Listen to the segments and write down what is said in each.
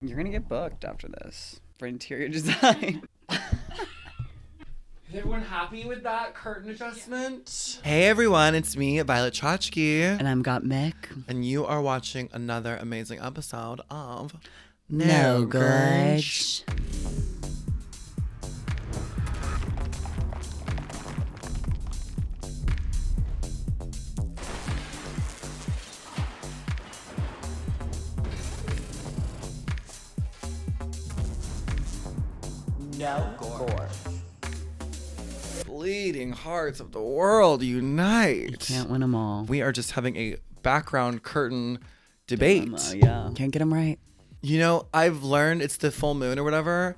You're gonna get booked after this for interior design. Is everyone happy with that curtain adjustment? Hey everyone, it's me, Violet Chachki. And I'm Gottmik. And you are watching another amazing episode of No Gorge. No Gorge. Bleeding hearts of the world, unite. You can't win them all. We are just having a background curtain debate. Yeah. Can't get them right. You know, I've learned it's the full moon or whatever,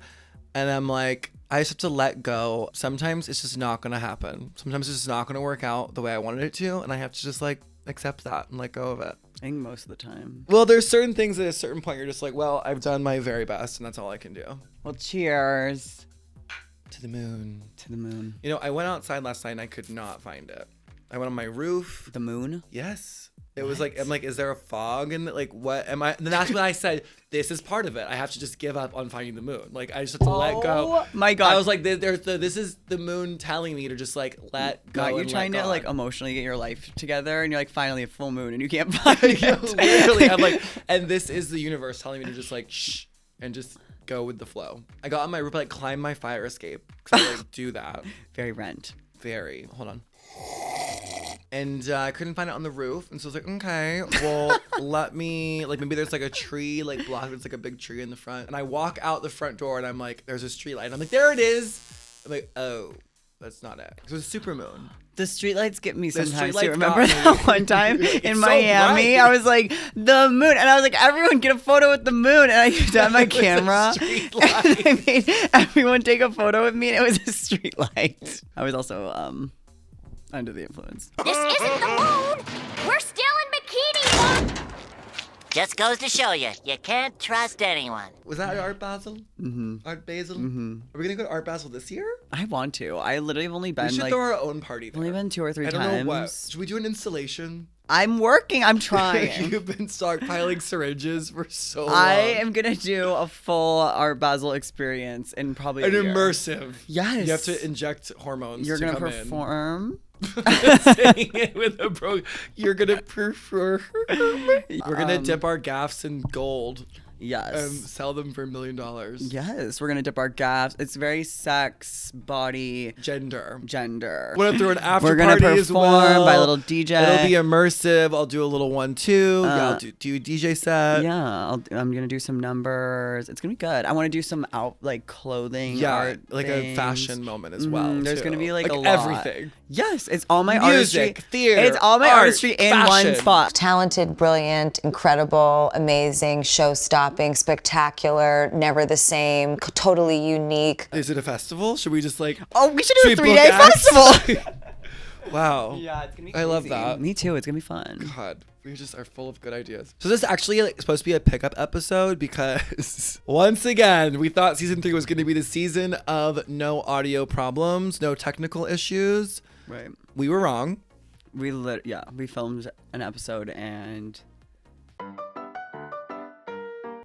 and I'm like, I just have to let go. Sometimes it's just not gonna happen. Sometimes it's just not gonna work out the way I wanted it to, and I have to just like accept that and let go of it. I think most of the time. Well, there's certain things at a certain point you're just like, well, I've done my very best, and that's all I can do. Well, cheers. To the moon. To the moon. You know, I went outside last night and I could not find it. I went on my roof. The moon? Yes. It was like, I'm like, is there a fog? And like, what am I? And then that's when I said, this is part of it. I have to just give up on finding the moon. Like, I just have to let go. Oh my God. I was like, this is the moon telling me to just like let go. You're and trying let to God. like emotionally get your life together, and you're like finally a full moon, and you can't find it. Literally, I'm like, and this is the universe telling me to just like shh and just go with the flow. I got on my roof, like climb my fire escape because I like do that. Very Rent. Very. Hold on. And I couldn't find it on the roof, and so I was like, okay, well, let me, like, maybe there's like a tree, like, blocked. It's like a big tree in the front. And I walk out the front door, and I'm like, there's a street light. And I'm like, there it is. I'm like, oh, that's not it. So it's a super moon. The streetlights get me The sometimes. streetlights You remember got me. that one time in so Miami? bright. I was like, the moon. And I was like, everyone get a photo with the moon. And I used to have my It was a camera. street And I light. made everyone take a photo with me, and it was a street light. I was also under the influence. This isn't the moon! We're still in bikini mode! Just goes to show you, you can't trust anyone. Was that Art Basel? Mm-hmm. Art Basel? Mm-hmm. Are we going to go to Art Basel this year? I want to. I literally have only been We should like, throw our own party there. only been 2 or 3 I don't times. know what. Should we do an installation? I'm working. I'm trying. You've been stockpiling syringes for so long. I am gonna do a full Art Basel experience in probably An a year. immersive. Yes. You have to inject hormones. You're to gonna come perform. Saying it with a bro. You're gonna perform. We're gonna dip our gaffs in gold Yes. and sell them for $1 million. Yes, we're gonna dip our gaps. It's very sex, body, Gender. gender. We're gonna throw an after We're gonna party as perform well. by a little DJ. It'll be immersive. I'll do a little one too. Yeah, I'll do a DJ set. Yeah, I'm gonna do some numbers. It's gonna be good. I want to do some clothing. Yeah, art like things. a fashion moment as well. There's too. gonna be like a lot. everything. Yes, it's all my Music, artistry. theater, It's all my art, artistry in one fashion. spot. Talented, brilliant, incredible, amazing, show-stopping, spectacular, never the same, totally unique. Is it a festival? Should we just like? Oh, we should do a Should we 3-day book acts? festival. Wow. Yeah, it's gonna be I love crazy. that. Me too. It's gonna be fun. God, we just are full of good ideas. So this is actually like, supposed to be a pickup episode because once again, we thought season 3 was going to be the season of no audio problems, no technical issues. Right. We were wrong. We filmed an episode and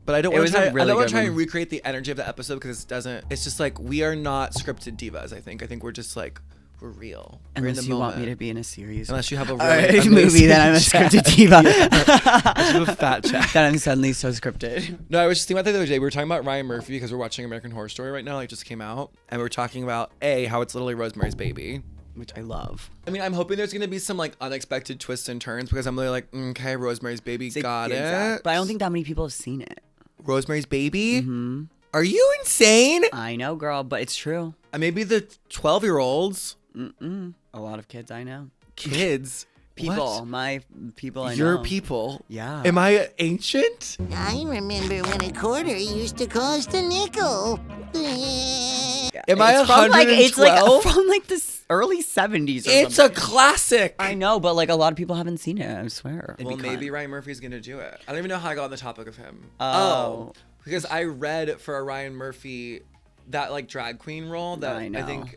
But I don't It want was to a try. really I don't want good to try and one. recreate the energy of the episode because it doesn't. It's just like we are not scripted divas. I think we're just like we're real. We're in unless the you moment. want me to be in a series. Unless you have a a really movie, then I'm a amazing scripted chat. diva. Unless you have a fat chat. Then I'm suddenly so scripted. No, I was just thinking about that the other day. We were talking about Ryan Murphy because we're watching American Horror Story right now. Like, just came out, and we were talking about how it's literally Rosemary's Baby. Which I love. I mean, I'm hoping there's gonna be some like unexpected twists and turns because I'm really like, okay, Rosemary's Baby, got it. But I don't think that many people have seen it. Rosemary's Baby. Mm-hmm. Are you insane? I know, girl, but it's true. Maybe the 12-year-olds, A lot of kids I know. kids, People, What? my people I know. Your people. Yeah. Am I ancient? I remember when a quarter used to cost a nickel. Am I It's from like 112? from like the early 70s or It's something. a classic. I know, but like a lot of people haven't seen it, I swear. It'd Well, be maybe fun. Ryan Murphy's gonna do it. I don't even know how I got on the topic of him. Oh. Because I read for a Ryan Murphy that like drag queen role that I know. I think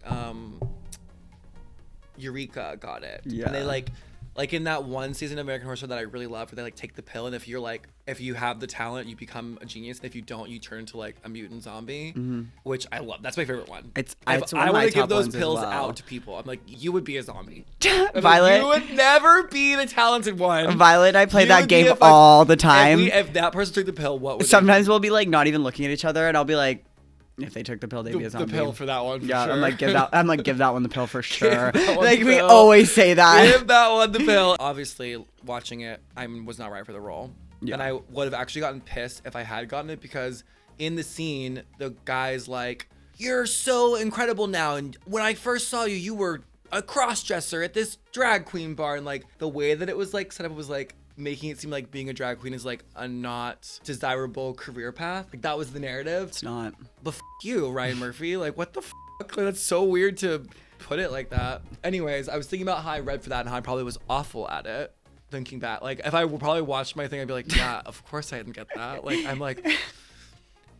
Eureka got it. Yeah. And they like Like in that one season of American Horror Story that I really love, where they like take the pill, and if you have the talent, you become a genius. And if you don't, you turn into like a mutant zombie, which I love. That's my favorite one. It's I one of want my to give top those ones as pills well. out to people. I'm like, you would be a zombie. I'm like, Violet. you would never be the talented one. Violet, I play You that would be game a fuck- all the time. If that person took the pill, what would Sometimes we'll be like not even looking at each other, and I'll be like, if they took the pill, they'd be a the zombie. pill for that one? For Yeah, sure. I'm like give that one the pill for sure. that one Like the we pill. always say that. Give that one the pill. Obviously, watching it, I was not right for the role. Yeah. And I would have actually gotten pissed if I had gotten it, because in the scene, the guy's like, "You're so incredible now. And when I first saw you, you were a cross-dresser at this drag queen bar." And like the way that it was like set up was like making it seem like being a drag queen is like a not desirable career path. Like that was the narrative. It's not. But you, Ryan Murphy. Like, what the fuck? Like, that's so weird to put it like that. Anyways, I was thinking about how I read for that and how I probably was awful at it. Thinking back, like, if I probably watched my thing, I'd be like, yeah, of course I didn't get that. Like, I'm like,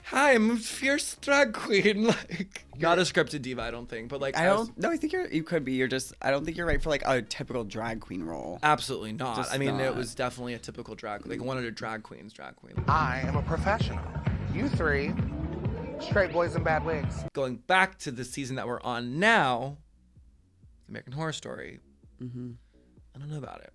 hi, I'm a fierce drag queen. Like, not a scripted diva, I don't think. But like, I don't. No, I think you could be. You're just. I don't think you're right for like a typical drag queen role. Absolutely not. Just I mean, it not. was definitely a typical drag. Like, one of the drag queens. I am a professional. You three, straight boys in bad wigs. Going back to the season that we're on now, American Horror Story. I don't know about it.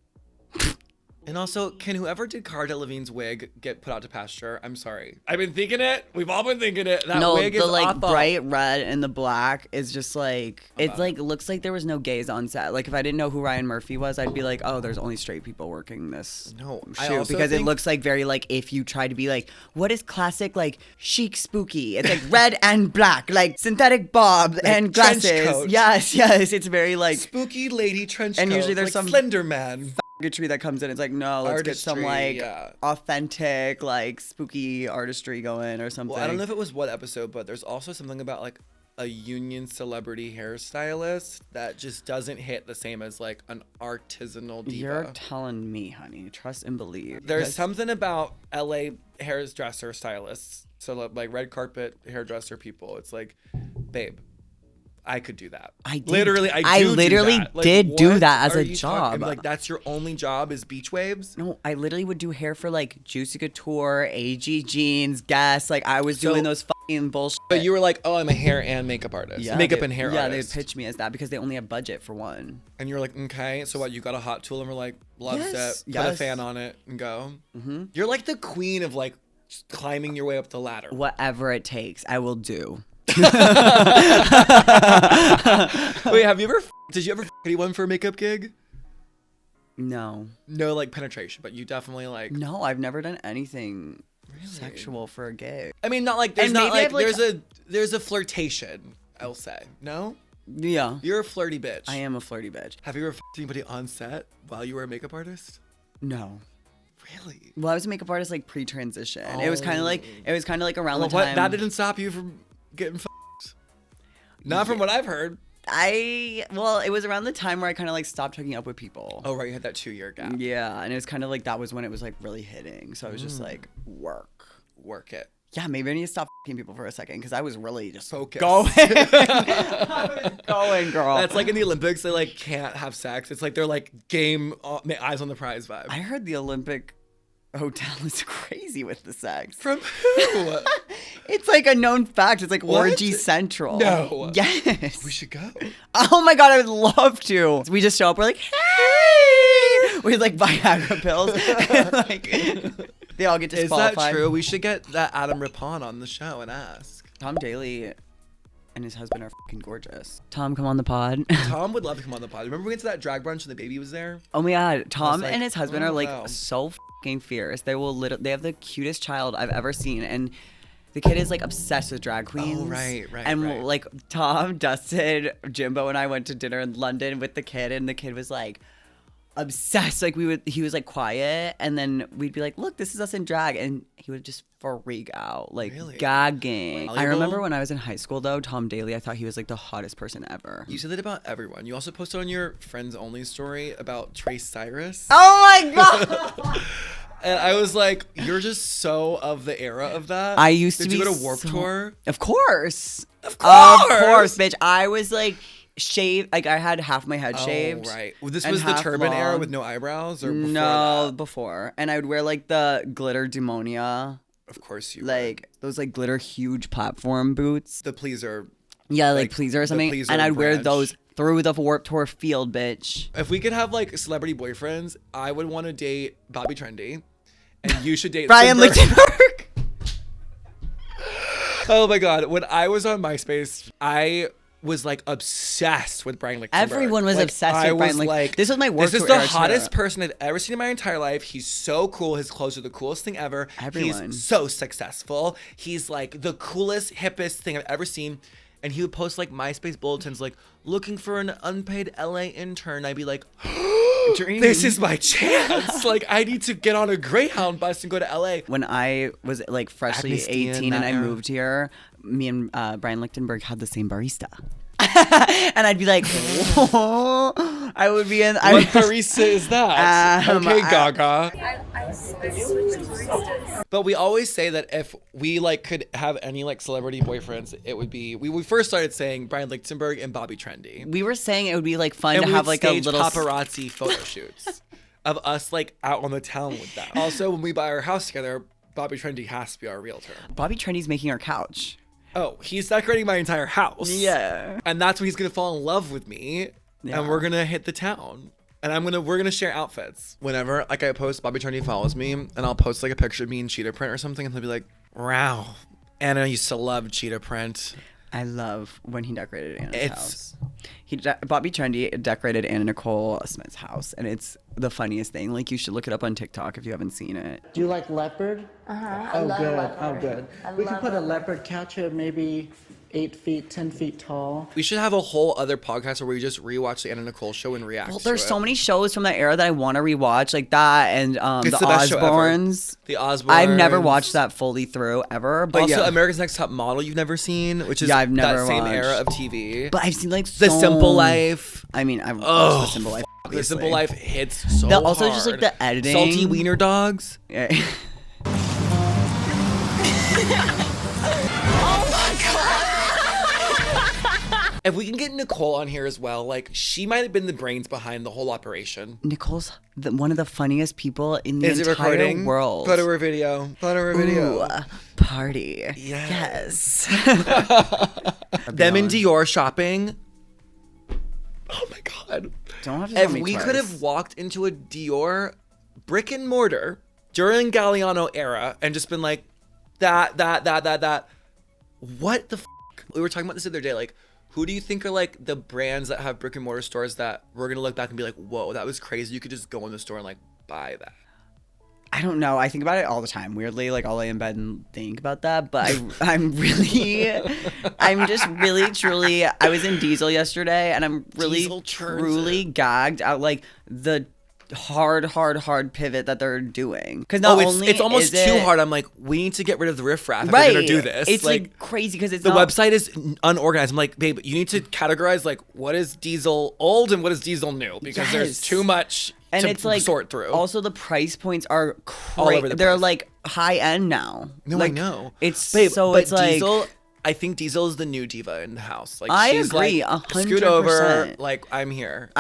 And also, can whoever did Cara Delevingne's wig get put out to pasture? I'm sorry. I've been thinking it. We've all been thinking it. That No, wig the is like awful. bright red and the black is just like it's like looks like there was no gays on set. Like if I didn't know who Ryan Murphy was, I'd be like, oh, there's only straight people working this. No, I shoot also because it think- looks like very like if you try to be like, what is classic like chic spooky? It's like red and black, like synthetic bob and trench glasses. coat. Yes, it's very like Spooky lady trench And coat, usually there's like some- Slender Man. tree that comes in. It's like no, let's get some Artistry, like yeah. authentic like spooky artistry going or something. Well, I don't know if it was what episode, but there's also something about like a union celebrity hairstylist that just doesn't hit the same as like an artisanal diva. You're telling me, honey. Trust and believe. There's Because- something about LA hairdresser stylists, so like red carpet hairdresser people. It's like, babe, I could do that. I did. Literally, I I do literally that. Like, did do what that as are a you job. talking- Like that's your only job is beach waves? No, I literally would do hair for like Juicy Couture, AG Jeans, Guess. Like I was So- doing those fucking bullshit. But you were like, oh, I'm a hair and makeup artist, makeup they- and hair Yeah, artist. they pitched me as that because they only have budget for one. And you're like, okay, so what? You got a hot tool, and we're like, loves Yes, it. Put a yes. fan on it and go. You're like the queen of like just climbing your way up the ladder. Whatever it takes, I will do. Wait, have you ever? Did you ever anyone for a makeup gig? No, No, like penetration, but you definitely like. no, I've never done anything sexual for a gig. I mean, not like there's And not maybe like, I've, like- there's a flirtation. I'll say no. Yeah, You're a flirty bitch. I am a flirty bitch. Have you ever fucked anybody on set while you were a makeup artist? No. Really? Well, I was a makeup artist like pre-transition. It was kind of like around Well, the time. what? That didn't stop you from getting fucked. Not from what I've heard. Well, it was around the time where I kind of like stopped hooking up with people. Oh right, you had that 2-year gap. Yeah, and it was kind of like that was when it was like really hitting. So I was just like, Work it. yeah, maybe I need to stop fucking people for a second because I was really just Focus. going, going, girl. That's like in the Olympics, they like can't have sex. It's like they're like game, eyes on the prize vibe. I heard the Olympic hotel is crazy with the sex. From who? It's like a known fact. It's like What? orgy central. No. Yes. We should go. Oh my god, I would love to. We just show up. We're like, hey, with like Viagra pills. And, like, they all get Is disqualified. that true? We should get that Adam Rippon on the show and ask. Tom Daly and his husband are fucking gorgeous. Tom, come on the pod. Tom would love to come on the pod. Remember we went to that drag brunch and the baby was there? Oh my god, Tom like, and his husband oh, are like wow. so fucking fierce. They will they have the cutest child I've ever seen, and the kid is like obsessed with drag queens. right, And right. like Tom, Dustin, Jimbo, and I went to dinner in London with the kid, and the kid was like obsessed. Like he was like quiet, and then we'd be like, "Look, this is us in drag," and he would just freak out, like Really? gagging. I Valuable? remember when I was in high school though, Tom Daly, I thought he was like the hottest person ever. You said that about everyone. You also posted on your friends only story about Trace Cyrus. Oh my god! And I was like, you're just so of the era of that. I used to Did be you go to Warped so- Tour? Of course. Of course. Of course, bitch. I was like shaved. Like I had half my head shaved. Oh, right. Well, this and was the half turban era long. with no eyebrows, or before No, that? before. And I would wear like the glitter demonia, Of course you would. like those like glitter huge platform boots. The pleaser. Yeah, like like, pleaser or the something. pleaser And I'd wear branch. those through the Warped Tour field, bitch. If we could have like celebrity boyfriends, I would want to date Bobby Trendy, and you should date Brian Simber. Lichtenberg. Oh my god, when I was on MySpace, I was like obsessed with Brian Lichtenberg. Everyone was Like, obsessed I with Brian was Lichtenberg. This was my work This is tour the era, too. hottest person I've ever seen in my entire life. He's so cool. His clothes are the coolest thing ever. Everyone. He's so successful. He's like the coolest, hippest thing I've ever seen. And he would post like MySpace bulletins like, looking for an unpaid LA intern. I'd be like, this is my chance. Like, I need to get on a Greyhound bus and go to LA. When I was like freshly Agnes Dean, 18 and that I era. moved here, me and Brian Lichtenberg had the same barista. And I'd be like, whoa. I would be in. What barista is that? Okay, Gaga. But we always say that if we like could have any like celebrity boyfriends, it would be we first started saying Brian Lichtenberg and Bobby Trendy. We were saying it would be like fun And to we have would like a stage little paparazzi photo shoots of us like out on the town with them. Also, when we buy our house together, Bobby Trendy has to be our realtor. Bobby Trendy's making our couch. Oh, he's decorating my entire house. Yeah. And that's when he's gonna fall in love with me, Yeah. and we're gonna hit the town. And we're gonna share outfits. Whenever like I post, Bobby Trendy follows me, and I'll post like a picture of me in cheetah print or something, and he'll be like, "Wow, Anna used to love cheetah print." I love when he decorated Anna's It's- house. Bobby Trendy decorated Anna Nicole Smith's house, and it's the funniest thing. Like, you should look it up on TikTok if you haven't seen it. Do you like leopard? Oh, good. Oh, good. We could put a leopard couch here, maybe 8 feet, 10 feet tall. We should have a whole other podcast where we just rewatch the Anna Nicole show and react. Well, to there's it. so many shows from that era that I want to rewatch, like that and It's the the best show ever. Osbournes. The Osbournes. I've never watched that fully through ever, but Also, yeah. America's Next Top Model you've never seen, which is Yeah, I've never that same watched. era of TV. But I've seen like The so... Simple Life. I mean, I've watched Oh, The Simple Life. The obviously. Simple Life hits so Also, just, like, hard. the editing. Salty Wiener Dogs. Yeah. If we can get Nicole on here as well, like she might have been the brains behind the whole operation. Nicole's one of the funniest people in the Is it entire recording? world. Photo or video? Photo or video? Ooh, party. Yes. Yes. Them in Dior shopping. Oh my god. Don't have to tell If me we twice. could have walked into a Dior brick and mortar during Galliano era and just been like, that. What the f? We were talking about this the other day, like, who do you think are like the brands that have brick and mortar stores that we're gonna look back and be like, whoa, that was crazy. You could just go in the store and like buy that. I don't know. I think about it all the time. Weirdly, like I'll lay in bed and think about that. But I'm just really, truly. I was in Diesel yesterday, and I'm really, Diesel turns truly it. gagged at like the hard pivot that they're doing. Because not only it's almost is too it- hard. I'm like, we need to get rid of the riffraff if Right. we're gonna do this. It's like crazy because it's the not, website is unorganized. I'm like, babe, you need to categorize like what is Diesel old and what is Diesel new because there's Yes. too much and to it's like sort through. Also, the price points are All over the They're place. like high end now. No, like, I know. It's Babe, so but it's like Diesel. I think Diesel is the new diva in the house. Like I she's agree, like, 100%. scoot over. Like I'm here.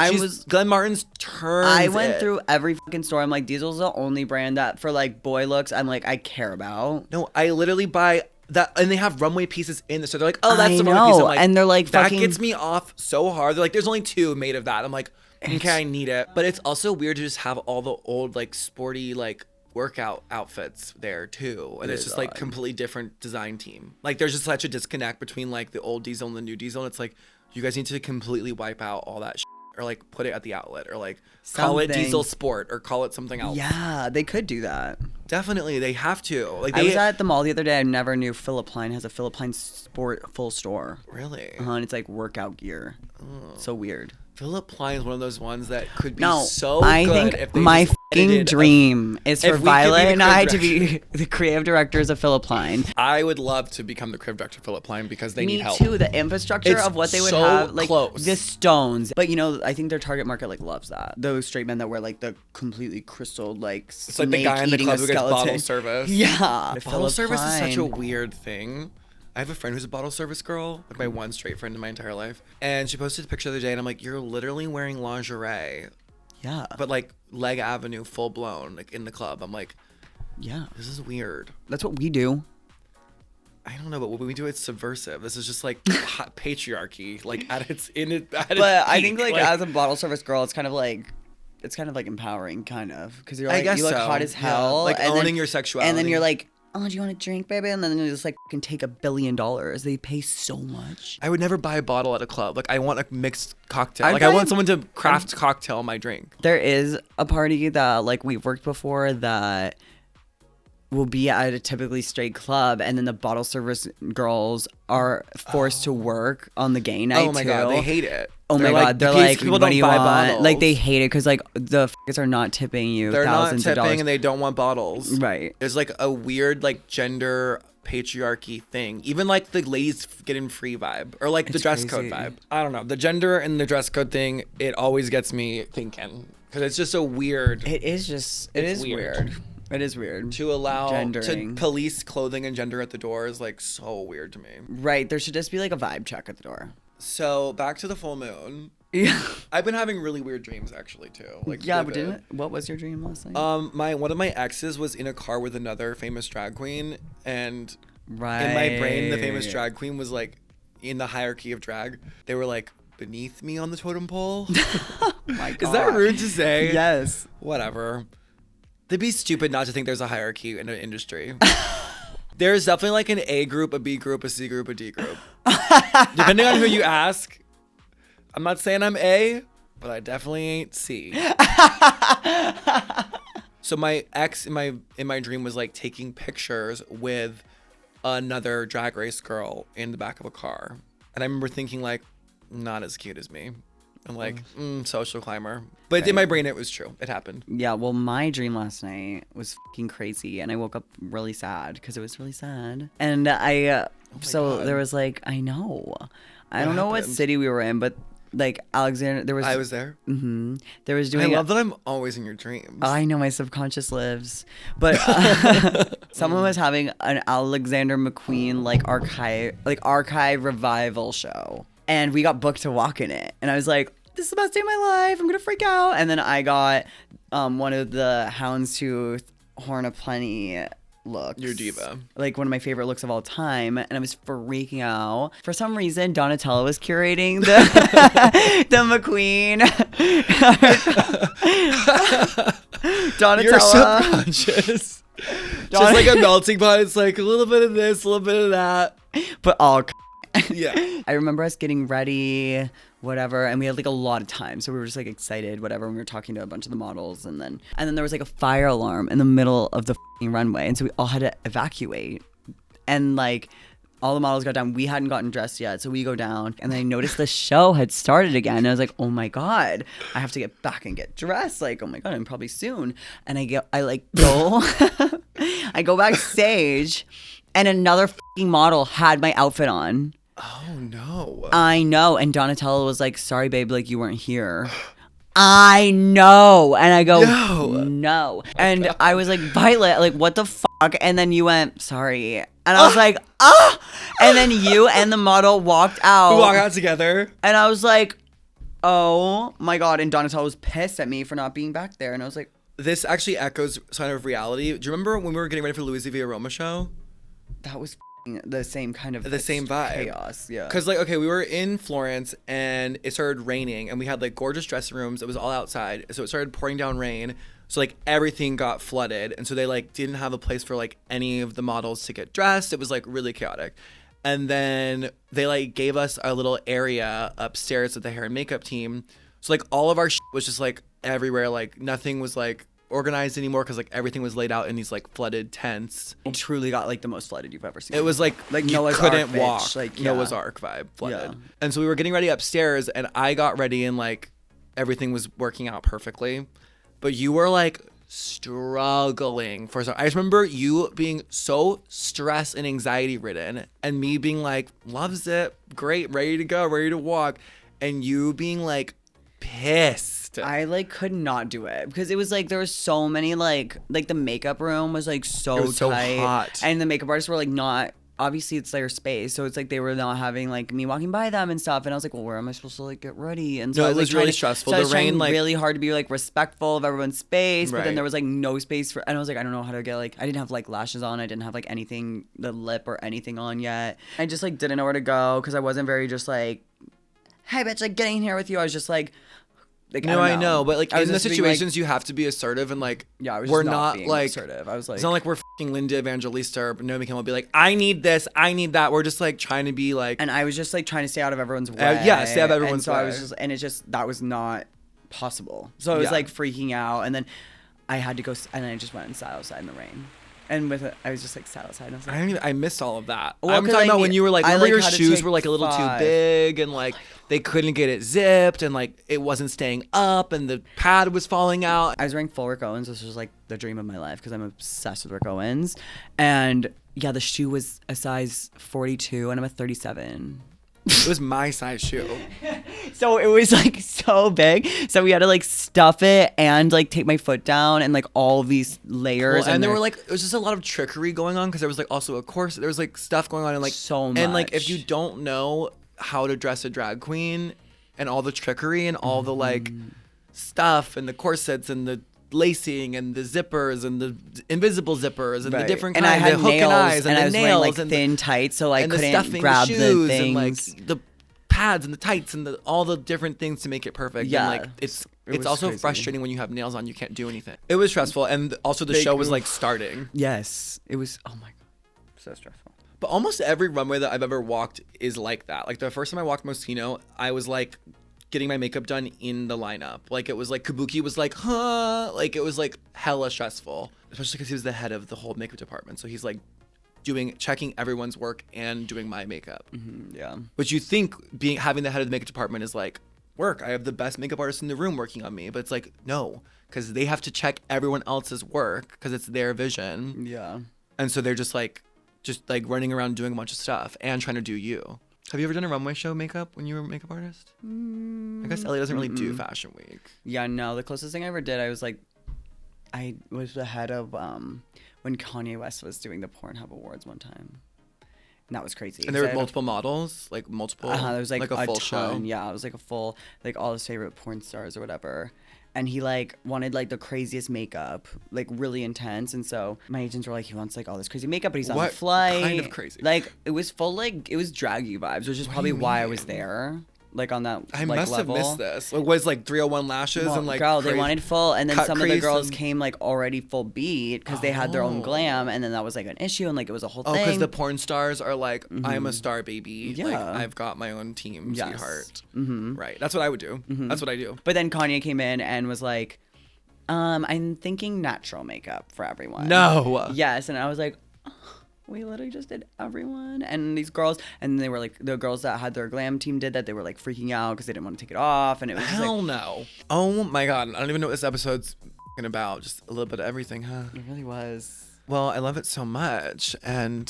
Glenn Martin's turns. I went it. through every fucking store. I'm like, Diesel's the only brand that for like boy looks I'm like I care about. No, I literally buy that, and they have runway pieces in the store. They're like, oh, that's I the runway piece. know, I'm like, and they're like that fucking- gets me off so hard. They're like, there's only 2 made of that. I'm like, okay, I need it. But it's also weird to just have all the old like sporty like workout outfits there too, and it's just like completely different design team. Like there's just such a disconnect between like the old Diesel and the new Diesel, and it's like you guys need to completely wipe out all that or like put it at the outlet or like call it Something. Diesel Sport or call it something else. Yeah, they could do that. Definitely, they have to. Like I they was at the mall the other day. I never knew Philip Line has a Philip Line Sport full store. really. And it's like workout gear. So weird. Philip Plein is one of those ones that could be No, so I good think if they my just fucking edited dream is if for we could be Violet the and I creative to be the creative directors of Philip Line. I would love to become the creative director of Philip Plein because they Me need help. too. The infrastructure It's of what they would so have, like close. the stones. But you know, I think their target market like loves that. Those straight men that wear like the completely crystal like It's like the guy in the club who gets bottle service. Yeah, Bottle Philip service is such a Plein. weird thing. I have a friend who's a bottle service girl, like my one straight friend in my entire life. And she posted a picture the other day and I'm like, you're literally wearing lingerie, Yeah. but like Leg Avenue full blown, like in the club. I'm like, Yeah. this is weird. That's what we do. I don't know, but when we do it's subversive. This is just like patriarchy, like at its But I think like as a bottle service girl, it's kind of like empowering, kind of, because you're I like guess you look so. hot as Yeah. hell, Like and owning then, your sexuality. and then you're like, oh, do you want a drink, baby? And then you just like can take $1 billion. They pay so much. I would never buy a bottle at a club. Like I want a mixed cocktail. I'd Like I buy- want someone to craft cocktail my drink. There is a party that like we've worked before that will be at a typically straight club, and then the bottle service girls are forced to work on the gay night. Oh my too. god, they hate it. Oh my god, they're these like, people what don't do you buy want? bottles. Like they hate it because like the f***ers are not tipping you They're not thousands of tipping dollars. and they don't want bottles. Right. There's like a weird like gender patriarchy thing. Even like the ladies getting free vibe or like the It's dress crazy. code vibe. I don't know. The gender and the dress code thing, it always gets me thinking because it's just so weird It is just, it It's is weird. weird. It is weird. to allow Gendering. to police clothing and gender at the door is like so weird to me. Right, there should just be like a vibe check at the door. So back to the full moon. Yeah. I've been having really weird dreams actually too. Like Yeah, but vivid. didn't it? What was your dream last night? One of my exes was in a car with another famous drag queen, and right. in my brain, the famous drag queen was like in the hierarchy of drag. They were like beneath me on the totem pole. My God. Is that rude to say? Yes. Whatever. They'd be stupid not to think there's a hierarchy in an industry. There's definitely like an A group, a B group, a C group, a D group. Depending on who you ask. I'm not saying I'm A, but I definitely ain't C. So my ex in my dream was like taking pictures with another Drag Race girl in the back of a car. And I remember thinking like, not as cute as me. I'm like, social climber. But in my brain, it was true. It happened. Yeah, well, my dream last night was fucking crazy, and I woke up really sad because it was really sad. And I, so God. there was like, I know, I don't know what happened? city we were in, but like Alexander, there was. I was there. There was I doing. love that I'm always in your dreams. I know my subconscious lives, but someone was having an Alexander McQueen archive revival show, and we got booked to walk in it, and I was like, "This is the best day of my life! I'm gonna freak out!" And then I got one of the houndstooth horn of plenty looks. Your diva. Like one of my favorite looks of all time, and I was freaking out. For some reason, Donatella was curating the the McQueen. Donatella. You're subconscious. Just like a melting pot. It's like a little bit of this, a little bit of that. But all. Yeah. I remember us getting ready, whatever, and we had like a lot of time, so we were just like excited, whatever. And we were talking to a bunch of the models, and then there was like a fire alarm in the middle of the f***ing runway, and so we all had to evacuate. And like all the models got down. We hadn't gotten dressed yet, so we go down, and then I noticed the show had started again. And I was like, oh my god, I have to get back and get dressed. Like, oh my god, I'm probably soon. And I go I go backstage, and another f***ing model had my outfit on. Oh no. I know. And Donatella was like, sorry, babe, like you weren't here. I know. And I go, no. And I was like, Violet, like what the fuck? And then you went, sorry. And I was like, ah. And then you and the model walked out. We walk out together. And I was like, oh my God. And Donatella was pissed at me for not being back there. And I was like, This actually echoes kind of reality. Do you remember when we were getting ready for the Louis V. Aroma show? that was the same kind of The same vibe. chaos. Yeah. Because like, okay, we were in Florence and it started raining and we had like gorgeous dressing rooms. It was all outside. So it started pouring down rain. So like everything got flooded. And so they like didn't have a place for like any of the models to get dressed. It was like really chaotic. And then they like gave us a little area upstairs with the hair and makeup team. So like all of our shit was just like everywhere. Like nothing was like organized anymore because like everything was laid out in these like flooded tents. It truly got like the most flooded you've ever seen. It was like you Noah's couldn't Ark, bitch. walk. Like, Noah's yeah. Ark vibe flooded. Yeah. And so we were getting ready upstairs and I got ready and like everything was working out perfectly. But you were like struggling for some. I just remember you being so stressed and anxiety ridden and me being like, loves it, great, ready to go, ready to walk. And you being like pissed. I like could not do it because it was like there was so many like the makeup room was like so It was so tight hot. and the makeup artists were like not obviously it's their space, so it's like they were not having like me walking by them and stuff, and I was like, well, where am I supposed to like get ready? And so No, I it was like, really stressful. So I The was trying rain, like- really hard to be like respectful of everyone's space, but Right. then there was like no space for, and I was like, I don't know how to get like, I didn't have like lashes on, I didn't have like anything, the lip or anything on yet. I just like didn't know where to go because I wasn't very just like, hey bitch, like getting here with you. I was just like No, I know, but like I was in the just being, like- situations, you have to be assertive and like. Yeah, I was we're just not being like assertive. I was like, it's not like we're fucking Linda Evangelista or Naomi Campbell be like, I need this, I need that. We're just like trying to be like. and I was just like trying to stay out of everyone's way. Yeah, stay out of And everyone's so I was way. just, and it just, that was not possible. So I was Yeah. like freaking out, and then I had to go, and I just went and sat outside in the rain. And with it, I was just like sat outside. And I was like, I missed all of that. Well, I'm 'cause talking I about when need- you were like, I, remember like, your had to shoes take were like a little too 5. big and like they couldn't get it zipped and like it wasn't staying up and the pad was falling out. I was wearing full Rick Owens. This was like the dream of my life because I'm obsessed with Rick Owens. And yeah, the shoe was a size 42, and I'm a 37. It was my size shoe. So it was like so big. So we had to like stuff it and like take my foot down and like all of these layers. Well, and there they're- were like it was just a lot of trickery going on because there was like also a course. There was like stuff going on and like So And like if much. you don't know how to dress a drag queen and all the trickery and all the like Mm-hmm. stuff and the corsets and the lacing and the zippers and the invisible zippers and the Right. different and kinds, I had the hook nails, and eyes and, I the was nails wearing like and thin tights, so I and the couldn't stuffing, grab the the shoes things. and like the pads and the tights and all the different things to make it perfect. Yeah. And like it's was also crazy. frustrating when you have nails on, you can't do anything. It was stressful and also the Big show was oof. like starting. Yes, it was. Oh my god, so stressful. But almost every runway that I've ever walked is like that. Like the first time I walked Moschino, I was like getting my makeup done in the lineup. Like it was like Kabuki was like, huh? Like it was like hella stressful, especially because he was the head of the whole makeup department. So he's like checking everyone's work and doing my makeup. Yeah. Which you think having the head of the makeup department is like work. I have the best makeup artist in the room working on me, but it's like no, because they have to check everyone else's work because it's their vision. Yeah. And so they're just like running around doing a bunch of stuff and trying to do you. Have you ever done a runway show makeup when you were a makeup artist? I guess Ellie doesn't really do Fashion Week. Yeah, no. The closest thing I ever did, I was the head of when Kanye West was doing the Pornhub Awards one time. And that was crazy. And there were 'cause I had multiple models, like multiple. there was like a full ton. show. Yeah, it was like a full, like all his favorite porn stars or whatever. And he like wanted like the craziest makeup, like really intense. And so my agents were like, he wants like all this crazy makeup, but he's on What the flight. kind of crazy? Like it was full, like it was draggy vibes, which is probably do you why I mean? was there. Like on that I like, must level. have missed this. Like, was like 301 lashes Well, and like girl, they crazy- wanted full, and then cut some of the crease girls and- came like already full beat because they had their own Oh. glam, and then that was like an issue, and like it was a whole Oh, thing. because the porn stars are like, I'm a star baby. Like, Yeah. I've got my own team, Yes. sweetheart. Right. That's what I would do. That's what I do. But then Kanye came in and was like, I'm thinking natural makeup for everyone. No. Yes, and I was like, "Oh, we literally just did everyone. And these girls, and they were like, the girls that had their glam team did that. They were like freaking out because they didn't want to take it off, and it was just Hell like, no. Oh my God. I don't even know what this episode's about. Just a little bit of everything, huh? it really was. Well, I love it so much. And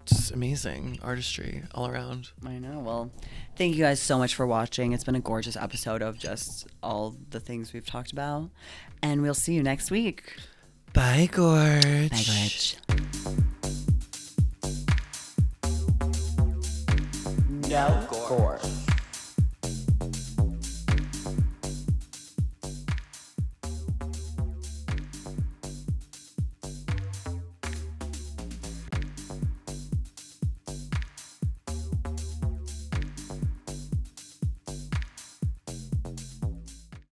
just amazing artistry all around. I know. Well, thank you guys so much for watching. It's been a gorgeous episode of just all the things we've talked about. And we'll see you next week. Bye, Gorge. Bye, Gorge. No Gorge.